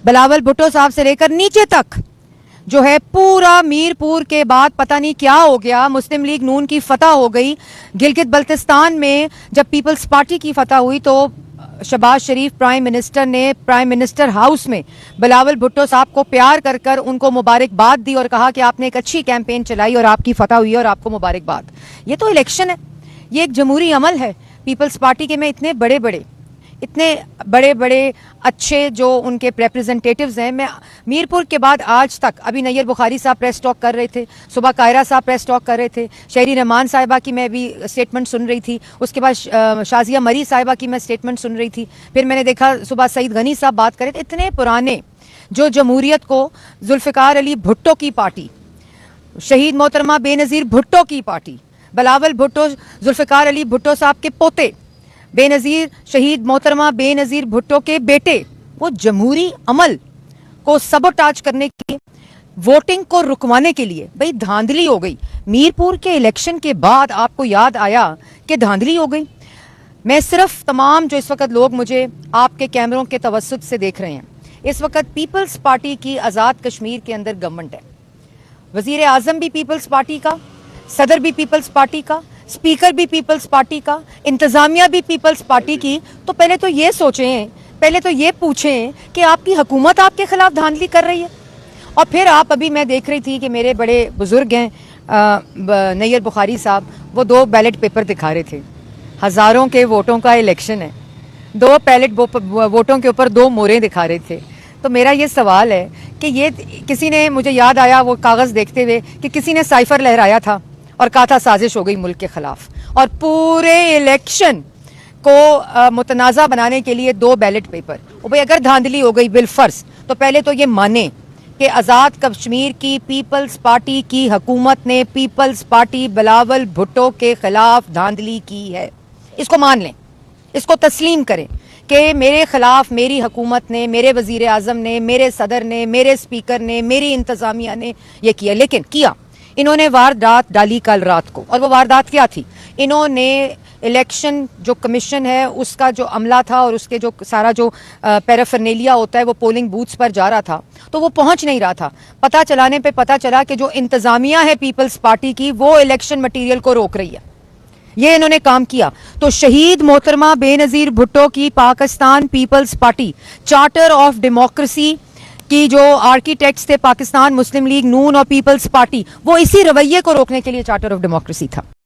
बिलावल भुट्टो साहब से लेकर नीचे तक जो है पूरा मीरपुर के बाद पता नहीं क्या हो गया। मुस्लिम लीग नून की फतह हो गई। गिलगित बल्तिस्तान में जब पीपल्स पार्टी की फतह हुई तो शहबाज शरीफ प्राइम मिनिस्टर ने प्राइम मिनिस्टर हाउस में बिलावल भुट्टो साहब को प्यार कर कर उनको मुबारकबाद दी और कहा कि आपने एक अच्छी कैंपेन चलाई और आपकी फतह हुई और आपको मुबारकबाद। ये तो इलेक्शन है, ये एक जमहूरी अमल है। पीपल्स पार्टी के में इतने बड़े बड़े अच्छे जो उनके रिप्रेजेंटेटिव्स हैं। मैं मीरपुर के बाद आज तक, अभी नैयर बुखारी साहब प्रेस टॉक कर रहे थे, सुबह कायरा साहब प्रेस टॉक कर रहे थे, शहरी रहमान साहिबा की मैं भी स्टेटमेंट सुन रही थी, उसके बाद शाजिया मरी साहिबा की मैं स्टेटमेंट सुन रही थी, फिर मैंने देखा सुबह सईद गनी साहब बात कर रहे थे। इतने पुराने जो जमहूरियत को जुल्फ़िकार अली भुट्टो की पार्टी, शहीद मोहतरमा बेनज़ीर भुट्टो की पार्टी, बिलावल भुट्टो जुल्फ़िकार अली भुट्टो साहब के पोते, बेनज़ीर शहीद मोहतरमा बेनज़ीर भुट्टो के बेटे, वो जमहूरी अमल को सबोटाज करने के, वोटिंग को रुकवाने के लिए भाई धांधली हो गई। मीरपुर के इलेक्शन के बाद आपको याद आया कि धांधली हो गई। मैं सिर्फ तमाम जो इस वक्त लोग मुझे आपके कैमरों के तवस्सुत से देख रहे हैं, इस वक्त पीपल्स पार्टी की आज़ाद कश्मीर के अंदर गवर्नमेंट है। वजीर आजम भी पीपल्स पार्टी का, सदर भी पीपल्स पार्टी का, स्पीकर भी पीपल्स पार्टी का, इंतजामिया भी पीपल्स पार्टी की। तो पहले तो ये सोचें, पहले तो ये पूछें कि आपकी हुकूमत आपके खिलाफ धांधली कर रही है। और फिर आप, अभी मैं देख रही थी कि मेरे बड़े बुजुर्ग हैं नैयर बुखारी साहब, वो 2 बैलेट पेपर दिखा रहे थे। हज़ारों के वोटों का इलेक्शन है, 2 बैलेट वोटों के ऊपर 2 मोहरें दिखा रहे थे। तो मेरा ये सवाल है कि ये किसी ने, मुझे याद आया वो कागज़ देखते हुए कि किसी ने साइफर लहराया था और कहा था साजिश हो गई मुल्क के खिलाफ, और पूरे इलेक्शन को मुतनाज़ा बनाने के लिए 2 बैलेट पेपर। और भाई अगर धांधली हो गई बिलफर्ज, तो पहले तो ये माने कि आज़ाद कश्मीर की पीपल्स पार्टी की हुकूमत ने पीपल्स पार्टी बिलावल भुट्टो के खिलाफ धांधली की है। इसको मान लें, इसको तस्लीम करें कि मेरे खिलाफ मेरी हुकूमत ने, मेरे वजीर आजम ने, मेरे सदर ने, मेरे स्पीकर ने, मेरी इंतजामिया ने ये किया। लेकिन किया इन्होंने वारदात डाली कल रात को, और वो वारदात क्या थी? इन्होंने इलेक्शन जो कमीशन है उसका जो अमला था और उसके जो सारा जो पैराफर्नेलिया होता है वो पोलिंग बूथ्स पर जा रहा था, तो वो पहुंच नहीं रहा था। पता चलाने पे पता चला कि जो इंतजामिया है पीपल्स पार्टी की, वो इलेक्शन मटीरियल को रोक रही है। ये इन्होंने काम किया। तो शहीद मोहतरमा बेनज़ीर भुट्टो की Pakistan peoples party, charter of democracy की जो आर्किटेक्ट्स थे पाकिस्तान मुस्लिम लीग नून और पीपल्स पार्टी, वो इसी रवैये को रोकने के लिए चार्टर ऑफ डेमोक्रेसी था।